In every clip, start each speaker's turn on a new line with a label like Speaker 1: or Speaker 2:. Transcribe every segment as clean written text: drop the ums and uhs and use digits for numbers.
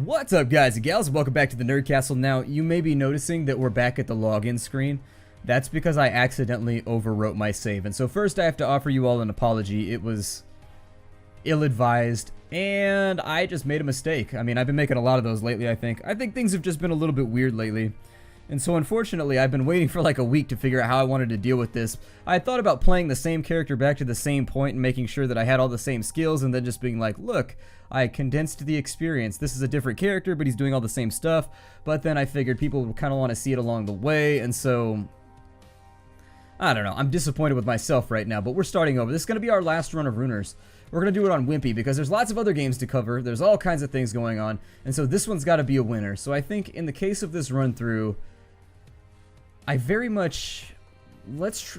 Speaker 1: What's up, guys and gals? Welcome back to the Nerd Castle. Now, you may be noticing that we're back at the login screen. That's because I accidentally overwrote my save. And so first I have to offer you all an apology. It was ill-advised, and I just made a mistake. I mean, I've been making a lot of those lately, I think. I think things have just been a little bit weird lately. And so unfortunately, I've been waiting for like a week to figure out how I wanted to deal with this. I thought about playing the same character back to the same point and making sure that I had all the same skills, and then just being like, look, I condensed the experience. This is a different character, but he's doing all the same stuff. But then I figured people would kind of want to see it along the way, and so I don't know. I'm disappointed with myself right now, but we're starting over. This is going to be our last run of Runers. We're going to do it on Wimpy because there's lots of other games to cover. There's all kinds of things going on, and so this one's got to be a winner. So I think in the case of this run through, I very much...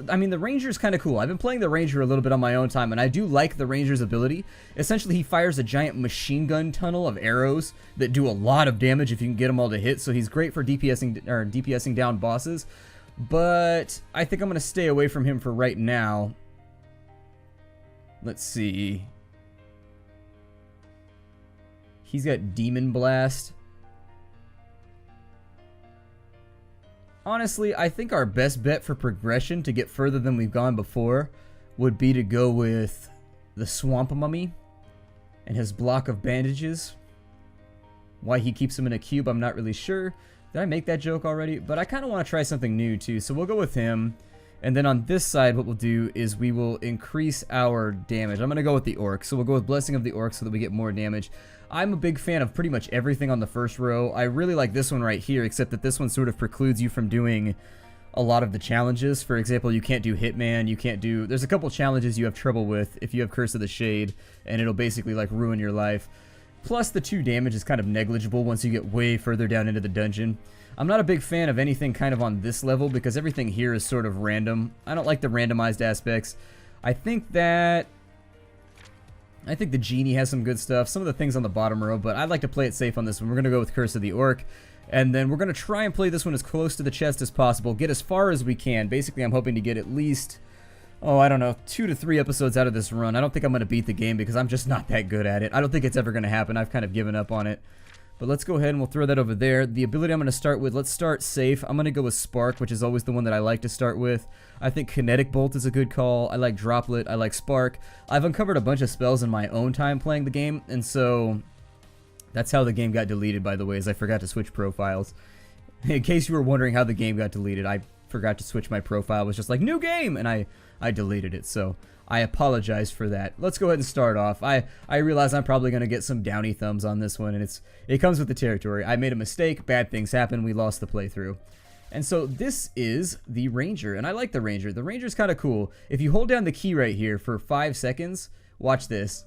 Speaker 1: I mean, the Ranger's kind of cool. I've been playing the Ranger a little bit on my own time, and I do like the Ranger's ability. Essentially, he fires a giant machine gun tunnel of arrows that do a lot of damage if you can get them all to hit, so he's great for DPSing down bosses. But I think I'm going to stay away from him for right now. Let's see. He's got Demon Blast. Honestly, I think our best bet for progression to get further than we've gone before would be to go with the Swamp Mummy and his block of bandages. Why he keeps him in a cube, I'm not really sure. Did I make that joke already? But I kind of want to try something new too, so we'll go with him. And then on this side, what we'll do is we will increase our damage. I'm going to go with the Orc, so we'll go with Blessing of the Orc so that we get more damage. I'm a big fan of pretty much everything on the first row. I really like this one right here, except that this one sort of precludes you from doing a lot of the challenges. For example, you can't do Hitman, you can't do... There's a couple challenges you have trouble with if you have Curse of the Shade, and it'll basically like ruin your life. Plus the 2 damage is kind of negligible once you get way further down into the dungeon. I'm not a big fan of anything kind of on this level because everything here is sort of random. I don't like the randomized aspects. I think the Genie has some good stuff, some of the things on the bottom row, but I'd like to play it safe on this one. We're going to go with Curse of the Orc, and then we're going to try and play this one as close to the chest as possible, get as far as we can. Basically, I'm hoping to get at least, I don't know, 2 to 3 episodes out of this run. I don't think I'm going to beat the game because I'm just not that good at it. I don't think it's ever going to happen. I've kind of given up on it. But let's go ahead and we'll throw that over there. The ability I'm going to start with, let's start safe. I'm going to go with Spark, which is always the one that I like to start with. I think Kinetic Bolt is a good call. I like Droplet. I like Spark. I've uncovered a bunch of spells in my own time playing the game, and so that's how the game got deleted, by the way, is I forgot to switch profiles. In case you were wondering how the game got deleted, I forgot to switch my profile. It was just like, new game, and I deleted it, so I apologize for that. Let's go ahead and start off. I realize I'm probably going to get some downy thumbs on this one, and it comes with the territory. I made a mistake, bad things happen, we lost the playthrough. And so this is the Ranger, and I like the Ranger. The Ranger's kind of cool. If you hold down the key right here for 5 seconds, watch this.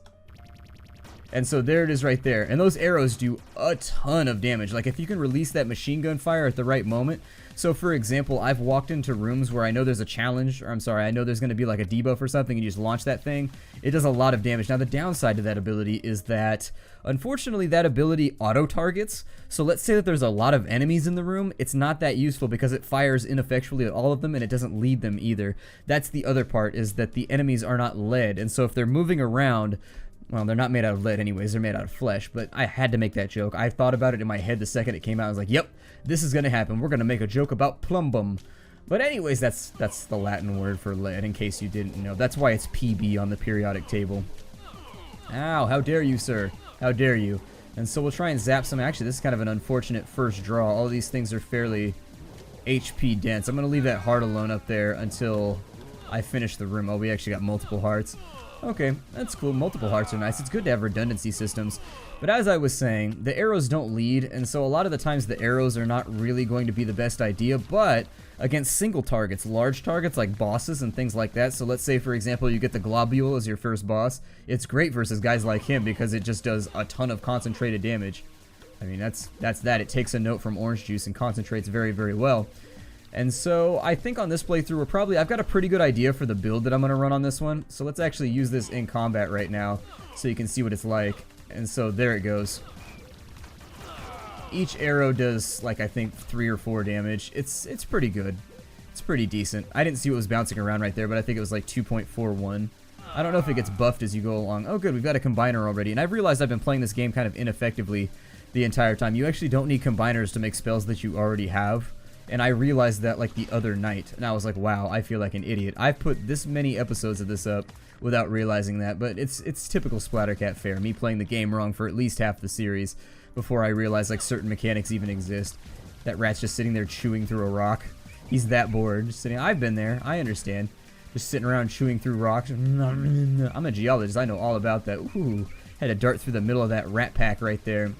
Speaker 1: And so there it is right there. And those arrows do a ton of damage. Like if you can release that machine gun fire at the right moment. So for example, I've walked into rooms where I know there's a challenge, or I'm sorry, I know there's going to be like a debuff or something, and you just launch that thing. It does a lot of damage. Now the downside to that ability is that, unfortunately, that ability auto-targets. So let's say that there's a lot of enemies in the room. It's not that useful because it fires ineffectually at all of them, and it doesn't lead them either. That's the other part, is that the enemies are not led. And so if they're moving around... Well, they're not made out of lead anyways, they're made out of flesh, but I had to make that joke. I thought about it in my head the second it came out. I was like, yep, this is going to happen. We're going to make a joke about plumbum. But anyways, that's the Latin word for lead, in case you didn't know. That's why it's PB on the periodic table. Ow, how dare you, sir? How dare you? And so we'll try and zap some. Actually, this is kind of an unfortunate first draw. All of these things are fairly HP dense. I'm going to leave that heart alone up there until I finish the room. Oh, we actually got multiple hearts. Okay, that's cool. Multiple hearts are nice. It's good to have redundancy systems. But as I was saying, the arrows don't lead, and so a lot of the times the arrows are not really going to be the best idea, but against single targets, large targets like bosses and things like that. So let's say, for example, you get the Globule as your first boss. It's great versus guys like him because it just does a ton of concentrated damage. I mean, that's that. It takes a note from orange juice and concentrates very, very well. And so I think on this playthrough I've got a pretty good idea for the build that I'm going to run on this one. So let's actually use this in combat right now so you can see what it's like. And so there it goes. Each arrow does like I think 3 or 4 damage. It's pretty good. It's pretty decent. I didn't see what was bouncing around right there, but I think it was like 2.41. I don't know if it gets buffed as you go along. Oh good, we've got a combiner already. And I've realized I've been playing this game kind of ineffectively the entire time. You actually don't need combiners to make spells that you already have. And I realized that like the other night, and I was like, wow, I feel like an idiot. I've put this many episodes of this up without realizing that, but it's typical Splattercat fare, me playing the game wrong for at least half the series before I realized like certain mechanics even exist. That rat's just sitting there chewing through a rock. He's that bored, just sitting. I've been there, I understand. Just sitting around chewing through rocks. I'm a geologist, I know all about that. Ooh, had to dart through the middle of that rat pack right there.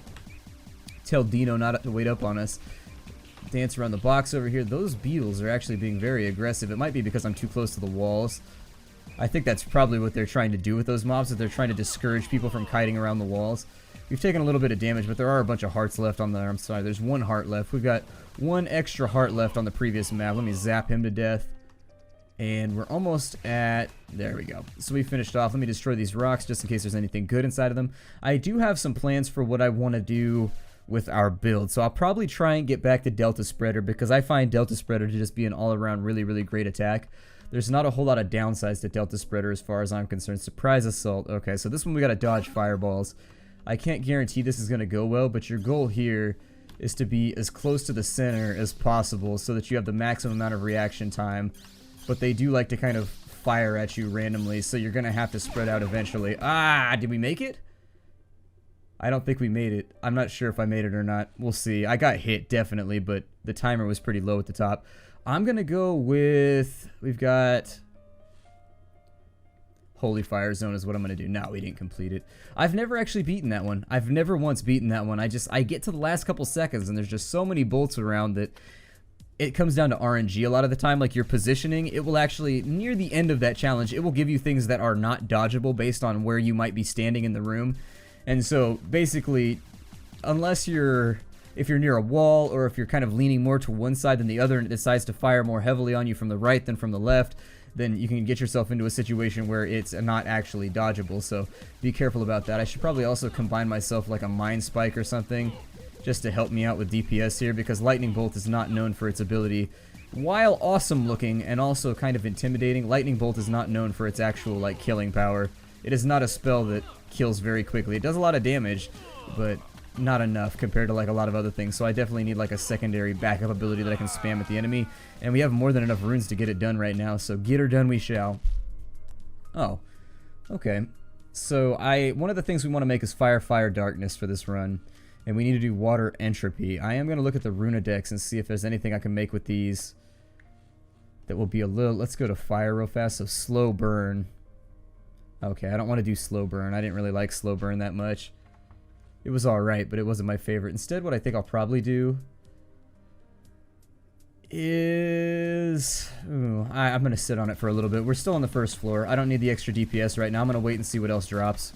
Speaker 1: Tell Dino not to wait up on us. Dance around the box over here. Those beetles are actually being very aggressive. It might be because I'm too close to the walls. I think that's probably what they're trying to do with those mobs, that they're trying to discourage people from kiting around the walls. We've taken a little bit of damage, but there are a bunch of hearts left on there. I'm sorry, there's one heart left. We've got one extra heart left on the previous map. Let me zap him to death. And we're almost at... There we go. So we finished off. Let me destroy these rocks just in case there's anything good inside of them. I do have some plans for what I want to do with our build. So I'll probably try and get back to Delta Spreader, because I find Delta Spreader to just be an all-around really, really great attack. There's not a whole lot of downsides to Delta Spreader as far as I'm concerned. Surprise Assault. Okay, so this one we gotta dodge fireballs. I can't guarantee this is gonna go well, but your goal here is to be as close to the center as possible so that you have the maximum amount of reaction time. But they do like to kind of fire at you randomly, so you're gonna have to spread out eventually. Ah, did we make it? I don't think we made it. I'm not sure if I made it or not. We'll see. I got hit, definitely, but the timer was pretty low at the top. I'm going to go with... We've got... Holy Fire Zone is what I'm going to do. No, we didn't complete it. I've never actually beaten that one. I've never once beaten that one. I get to the last couple seconds, and there's just so many bolts around that it comes down to RNG a lot of the time. Like your positioning, it will actually, near the end of that challenge, it will give you things that are not dodgeable based on where you might be standing in the room. And so, basically, unless if you're near a wall, or if you're kind of leaning more to one side than the other and it decides to fire more heavily on you from the right than from the left, then you can get yourself into a situation where it's not actually dodgeable. So, be careful about that. I should probably also combine myself like a Mind Spike or something, just to help me out with DPS here, because Lightning Bolt is not known for its ability. While awesome looking and also kind of intimidating, Lightning Bolt is not known for its actual, like, killing power. It is not a spell that kills very quickly. It does a lot of damage, but not enough compared to like a lot of other things. So I definitely need like a secondary backup ability that I can spam at the enemy. And we have more than enough runes to get it done right now, so get her done we shall. Oh, okay. So one of the things we want to make is Fire Darkness for this run. And we need to do Water Entropy. I am going to look at the Runedex and see if there's anything I can make with these that will be a little... Let's go to Fire real fast. So Slow Burn. Okay, I don't want to do Slow Burn. I didn't really like Slow Burn that much. It was alright, but it wasn't my favorite. Instead, what I think I'll probably do is... Ooh, I'm going to sit on it for a little bit. We're still on the first floor. I don't need the extra DPS right now. I'm going to wait and see what else drops.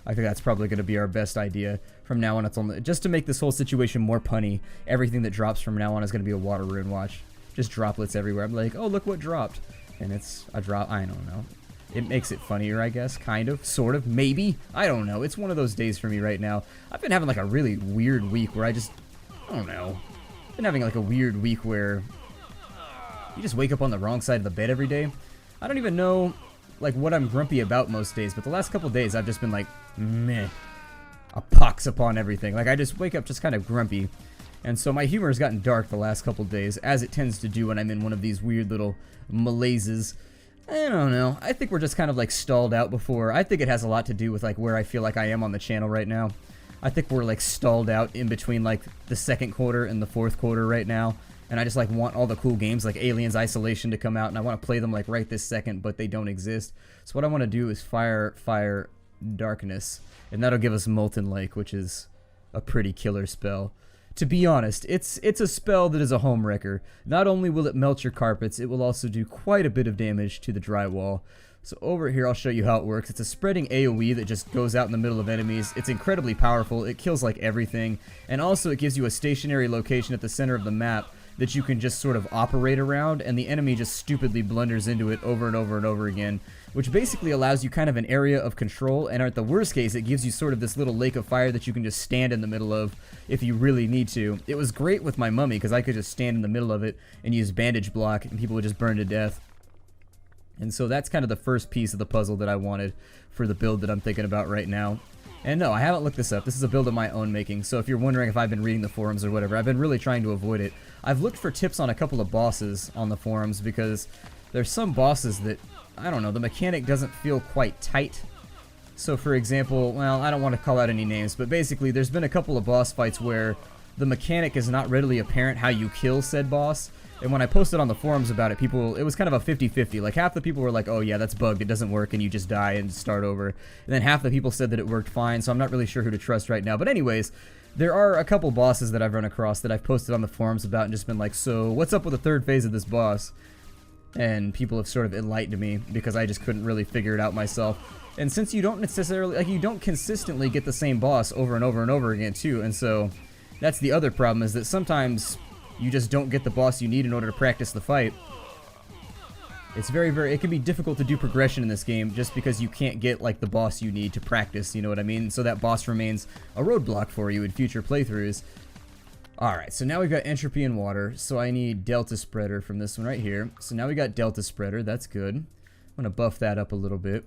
Speaker 1: I think that's probably going to be our best idea. From now on, it's only... Just to make this whole situation more punny, everything that drops from now on is going to be a water rune, watch. Just droplets everywhere. I'm like, oh, look what dropped. And it's a drop... I don't know. It makes it funnier, I guess, kind of, sort of, maybe. I don't know. It's one of those days for me right now. I've been having like a really weird week where I don't know. I've been having like a weird week where you just wake up on the wrong side of the bed every day. I don't even know like what I'm grumpy about most days, but the last couple days I've just been like, meh, a pox upon everything. Like I just wake up just kind of grumpy. And so my humor has gotten dark the last couple days, as it tends to do when I'm in one of these weird little malaises. I don't know. I think we're just kind of like stalled out before. I think it has a lot to do with like where I feel like I am on the channel right now. I think we're like stalled out in between like the second quarter and the fourth quarter right now. And I just like want all the cool games like Aliens Isolation to come out, and I want to play them like right this second, but they don't exist. So what I want to do is Fire Darkness, and that'll give us Molten Lake, which is a pretty killer spell. To be honest, it's a spell that is a home wrecker. Not only will it melt your carpets, it will also do quite a bit of damage to the drywall. So over here, I'll show you how it works. It's a spreading AoE that just goes out in the middle of enemies. It's incredibly powerful. It kills like everything. And also it gives you a stationary location at the center of the map that you can just sort of operate around, and the enemy just stupidly blunders into it over and over and over again, which basically allows you kind of an area of control, and at the worst case, it gives you sort of this little lake of fire that you can just stand in the middle of if you really need to. It was great with my mummy, because I could just stand in the middle of it and use bandage block, and people would just burn to death. And so that's kind of the first piece of the puzzle that I wanted for the build that I'm thinking about right now. And no, I haven't looked this up. This is a build of my own making, so if you're wondering if I've been reading the forums or whatever, I've been really trying to avoid it. I've looked for tips on a couple of bosses on the forums because there's some bosses that, I don't know, the mechanic doesn't feel quite tight. So for example, well, I don't want to call out any names, but basically there's been a couple of boss fights where the mechanic is not readily apparent how you kill said boss. And when I posted on the forums about it, it was kind of a 50-50. Like, half the people were like, oh yeah, that's bugged, it doesn't work, and you just die and start over. And then half the people said that it worked fine, so I'm not really sure who to trust right now. But anyways, there are a couple bosses that I've run across that I've posted on the forums about and just been like, so what's up with the third phase of this boss? And people have sort of enlightened me because I just couldn't really figure it out myself. And since you don't necessarily, like, you don't consistently get the same boss over and over and over again too, and so that's the other problem, is that sometimes you just don't get the boss you need in order to practice the fight. It's it can be difficult to do progression in this game just because you can't get, like, the boss you need to practice, you know what I mean? So that boss remains a roadblock for you in future playthroughs. Alright, so now we've got entropy and water, so I need delta spreader from this one right here. So now we got delta spreader, that's good. I'm gonna buff that up a little bit.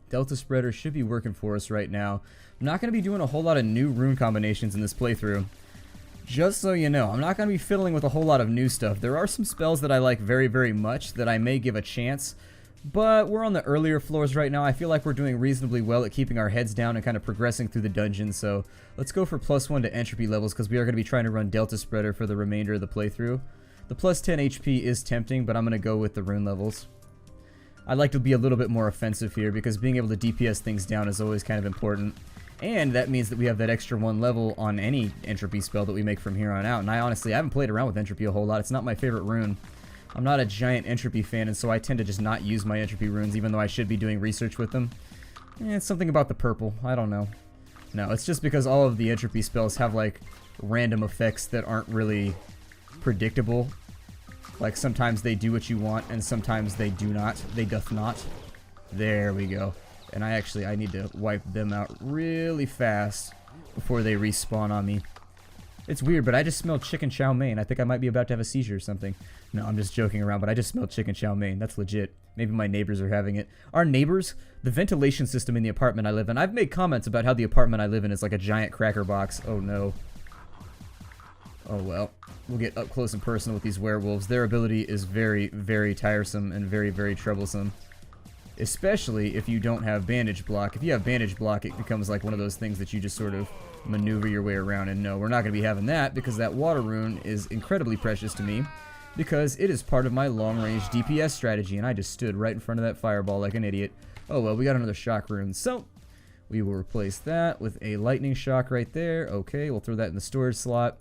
Speaker 1: Delta spreader should be working for us right now. I'm not gonna be doing a whole lot of new rune combinations in this playthrough. Just so you know, I'm not going to be fiddling with a whole lot of new stuff. There are some spells that I like very, very much that I may give a chance, but we're on the earlier floors right now. I feel like we're doing reasonably well at keeping our heads down and kind of progressing through the dungeon, so let's go for +1 to entropy levels because we are going to be trying to run delta spreader for the remainder of the playthrough. The +10 HP is tempting, but I'm going to go with the rune levels. I'd like to be a little bit more offensive here because being able to DPS things down is always kind of important. And that means that we have that extra 1 level on any entropy spell that we make from here on out. And I haven't played around with entropy a whole lot. It's not my favorite rune. I'm not a giant entropy fan, and so I tend to just not use my entropy runes, even though I should be doing research with them. It's something about the purple. I don't know. No, it's just because all of the entropy spells have, like, random effects that aren't really predictable. Like, sometimes they do what you want, and sometimes they do not. They doth not. There we go. And I need to wipe them out really fast before they respawn on me. It's weird, but I just smelled chicken chow mein. I think I might be about to have a seizure or something. No, I'm just joking around, but I just smelled chicken chow mein. That's legit. Maybe my neighbors are having it. Our neighbors, the ventilation system in the apartment I live in, I've made comments about how the apartment I live in is like a giant cracker box. Oh no. Oh well. We'll get up close and personal with these werewolves. Their ability is very, very tiresome and very, very troublesome. Especially if you don't have bandage block. If you have bandage block, it becomes like one of those things that you just sort of maneuver your way around. And no, we're not going to be having that because that water rune is incredibly precious to me because it is part of my long-range DPS strategy. And I just stood right in front of that fireball like an idiot. Oh well, we got another shock rune. So we will replace that with a lightning shock right there. Okay, we'll throw that in the storage slot.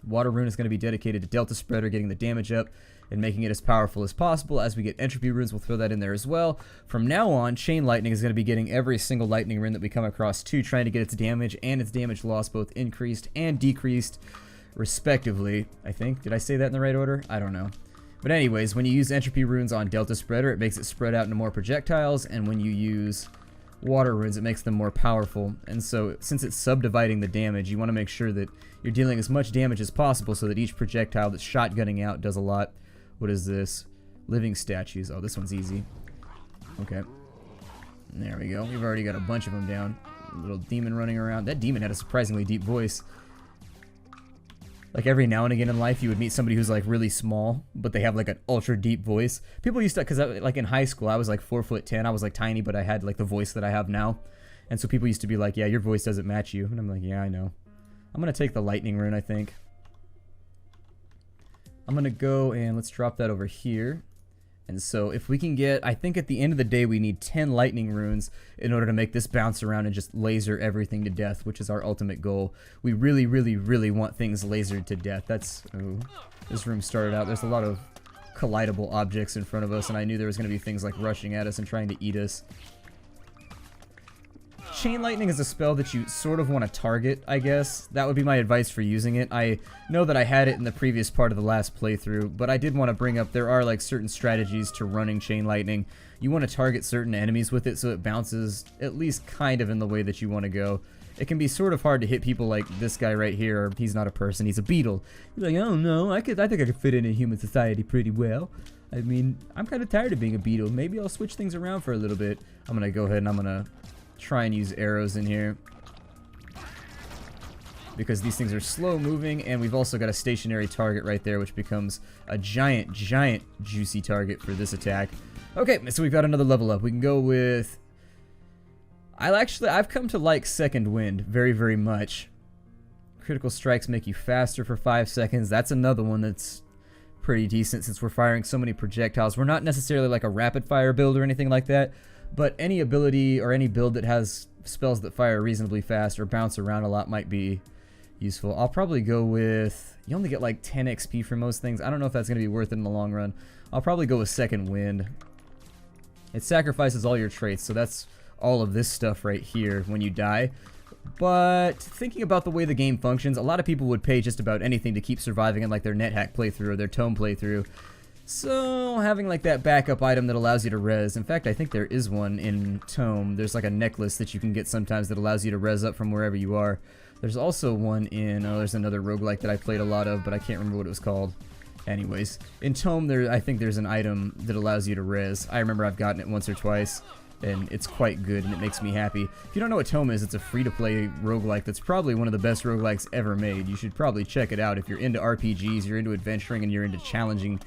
Speaker 1: Water rune is going to be dedicated to delta spreader, getting the damage up and making it as powerful as possible. As we get entropy runes, we'll throw that in there as well. From now on, chain lightning is going to be getting every single lightning rune that we come across too, trying to get its damage and its damage loss both increased and decreased respectively. I think. Did I say that in the right order? I don't know. But anyways, when you use entropy runes on delta spreader, it makes it spread out into more projectiles, and when you use water runes, it makes them more powerful. And so since it's subdividing the damage, you want to make sure that you're dealing as much damage as possible so that each projectile that's shotgunning out does a lot. What is this? Living statues. Oh, this one's easy. Okay. There we go. We've already got a bunch of them down. A little demon running around. That demon had a surprisingly deep voice. Like every now and again in life, you would meet somebody who's like really small, but they have like an ultra deep voice. People used to, because like in high school, I was like 4'10". I was like tiny, but I had like the voice that I have now. And so people used to be like, yeah, your voice doesn't match you. And I'm like, yeah, I know. I'm going to take the lightning rune, I think. I'm going to go and let's drop that over here. And so if we can get, I think at the end of the day, we need 10 lightning runes in order to make this bounce around and just laser everything to death, which is our ultimate goal. We really, really, really want things lasered to death. That's, oh, this room started out. There's a lot of collidable objects in front of us, and I knew there was going to be things like rushing at us and trying to eat us. Chain lightning is a spell that you sort of want to target, I guess. That would be my advice for using it. I know that I had it in the previous part of the last playthrough, but I did want to bring up there are like certain strategies to running chain lightning. You want to target certain enemies with it so it bounces at least kind of in the way that you want to go. It can be sort of hard to hit people like this guy right here. Or he's not a person, he's a beetle. He's like, oh no, I think I could fit in human society pretty well. I mean, I'm kind of tired of being a beetle. Maybe I'll switch things around for a little bit. I'm going to go ahead and I'm going to try and use arrows in here, because these things are slow moving, and we've also got a stationary target right there, which becomes a giant juicy target for this attack. Okay, so we've got another level up. We can go with... I've come to like Second Wind very much. Critical strikes make you faster for 5 seconds. That's another one that's pretty decent since we're firing so many projectiles. We're not necessarily like a rapid fire build or anything like that, but any ability or any build that has spells that fire reasonably fast or bounce around a lot might be useful. I'll probably go with... You only get like 10 XP for most things. I don't know if that's going to be worth it in the long run. I'll probably go with Second Wind. It sacrifices all your traits, so that's all of this stuff right here when you die. But thinking about the way the game functions, a lot of people would pay just about anything to keep surviving in like their NetHack playthrough or their Tome playthrough. So having like that backup item that allows you to res, in fact I think there is one in Tome, there's like a necklace that you can get sometimes that allows you to res up from wherever you are. There's also one in, there's another roguelike that I played a lot of, but I can't remember what it was called. Anyways, in Tome I think there's an item that allows you to res. I remember I've gotten it once or twice, and it's quite good, and it makes me happy. If you don't know what Tome is, it's a free-to-play roguelike that's probably one of the best roguelikes ever made. You should probably check it out if you're into RPGs, you're into adventuring, and you're into challenging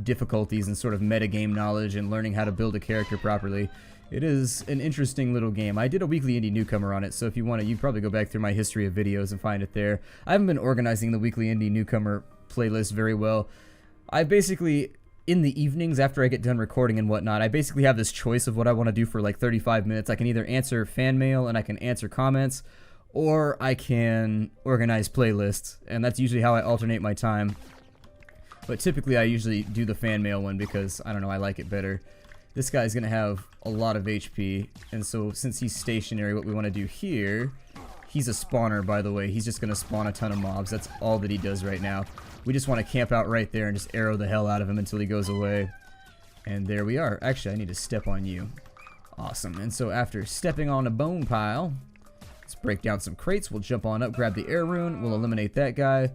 Speaker 1: difficulties and sort of metagame knowledge and learning how to build a character properly. It is an interesting little game. I did a weekly indie newcomer on it, so if you want to, you can probably go back through my history of videos and find it there. I haven't been organizing the weekly indie newcomer playlist very well. I basically... in the evenings after I get done recording and whatnot, I basically have this choice of what I want to do for like 35 minutes. I can either answer fan mail and I can answer comments, or I can organize playlists, and that's usually how I alternate my time. But typically I usually do the fan mail one because, I don't know, I like it better. This guy's going to have a lot of HP, and so since he's stationary, what we want to do here... He's a spawner, by the way. He's just going to spawn a ton of mobs. That's all that he does right now. We just want to camp out right there and just arrow the hell out of him until he goes away. And there we are. Actually, I need to step on you. Awesome. And so after stepping on a bone pile, let's break down some crates. We'll jump on up, grab the air rune. We'll eliminate that guy.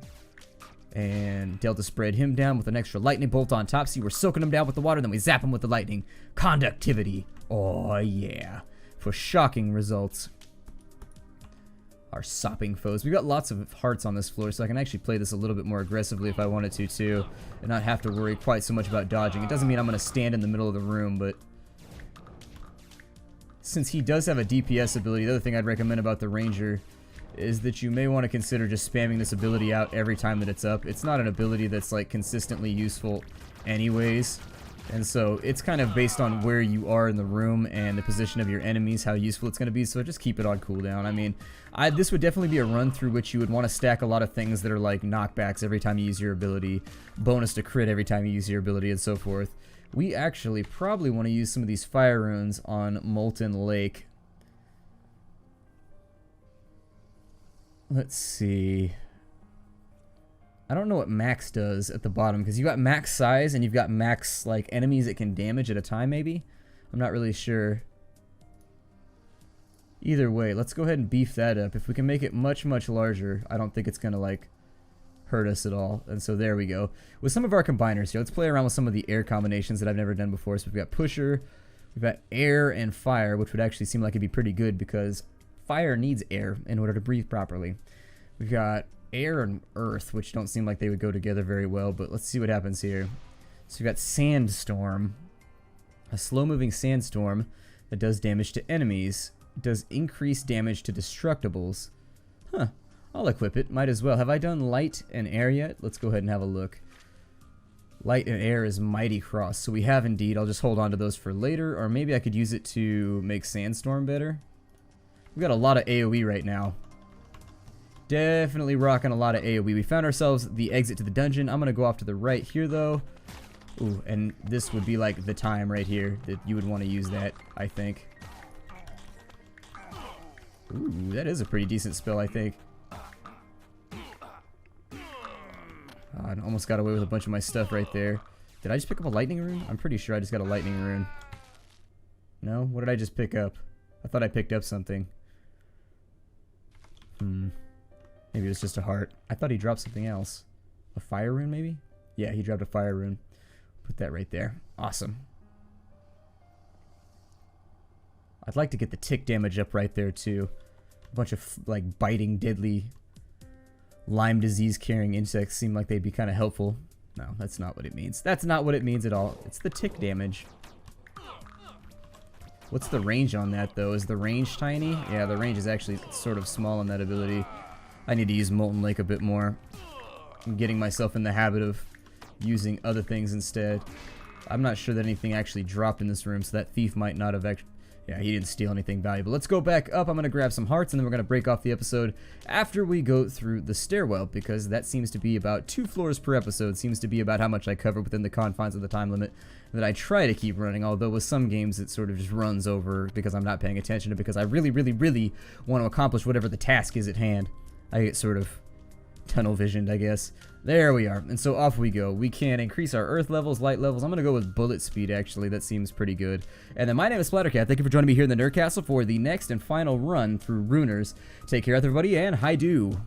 Speaker 1: And Delta spread him down with an extra lightning bolt on top. See, we're soaking him down with the water, then we zap him with the lightning. Conductivity. Oh, yeah. For shocking results. Our sopping foes. We got lots of hearts on this floor, so I can actually play this a little bit more aggressively if I wanted to, too, and not have to worry quite so much about dodging. It doesn't mean I'm going to stand in the middle of the room, but since he does have a DPS ability, the other thing I'd recommend about the Ranger is that you may want to consider just spamming this ability out every time that it's up. It's not an ability that's, like, consistently useful anyways, and so it's kind of based on where you are in the room and the position of your enemies, how useful it's going to be, so just keep it on cooldown. I mean, this would definitely be a run through which you would want to stack a lot of things that are like knockbacks every time you use your ability, bonus to crit every time you use your ability, and so forth. We actually probably want to use some of these fire runes on Molten Lake. Let's see. I don't know what max does at the bottom, because you got max size and you've got max like enemies it can damage at a time, maybe? I'm not really sure. Either way, let's go ahead and beef that up. If we can make it much larger, I don't think it's gonna like hurt us at all. And so there we go. With some of our combiners here, let's play around with some of the air combinations that I've never done before. So we've got pusher, we've got air and fire, which would actually seem like it'd be pretty good because fire needs air in order to breathe properly. We've got air and earth, which don't seem like they would go together very well, but let's see what happens here. So we've got sandstorm, a slow-moving sandstorm that does damage to enemies, does increased damage to destructibles. Huh, I'll equip it, might as well. Have I done light and air yet? Let's go ahead and have a look. Light and air is Mighty Cross, so we have indeed. I'll just hold on to those for later, or maybe I could use it to make sandstorm better. We've got a lot of AoE right now. Definitely rocking a lot of AoE. We found ourselves the exit to the dungeon. I'm going to go off to the right here, though. Ooh, and this would be like the time right here that you would want to use that, I think. Ooh, that is a pretty decent spell, I think. I almost got away with a bunch of my stuff right there. Did I just pick up a lightning rune? I'm pretty sure I just got a lightning rune. No? What did I just pick up? I thought I picked up something. Maybe it was just a heart. I thought he dropped something else. A fire rune, maybe? Yeah, he dropped a fire rune. Put that right there. Awesome. I'd like to get the tick damage up right there too. A bunch of like biting, deadly Lyme disease carrying insects seem like they'd be kind of helpful. No, that's not what it means. That's not what it means at all. It's the tick damage. What's the range on that though? Is the range tiny? Yeah, the range is actually sort of small on that ability. I need to use Molten Lake a bit more. I'm getting myself in the habit of using other things instead. I'm not sure that anything actually dropped in this room, so that thief might not have actually... Yeah, he didn't steal anything valuable. Let's go back up. I'm going to grab some hearts, and then we're going to break off the episode after we go through the stairwell, because that seems to be about 2 floors per episode. Seems to be about how much I cover within the confines of the time limit that I try to keep running, although with some games it sort of just runs over because I'm not paying attention to, because I really, really, really want to accomplish whatever the task is at hand. I get sort of tunnel visioned, I guess. There we are. And so off we go. We can increase our earth levels, light levels. I'm going to go with bullet speed, actually. That seems pretty good. And then my name is Splattercat. Thank you for joining me here in the Nerd Castle for the next and final run through Runers. Take care, everybody, and hi-do.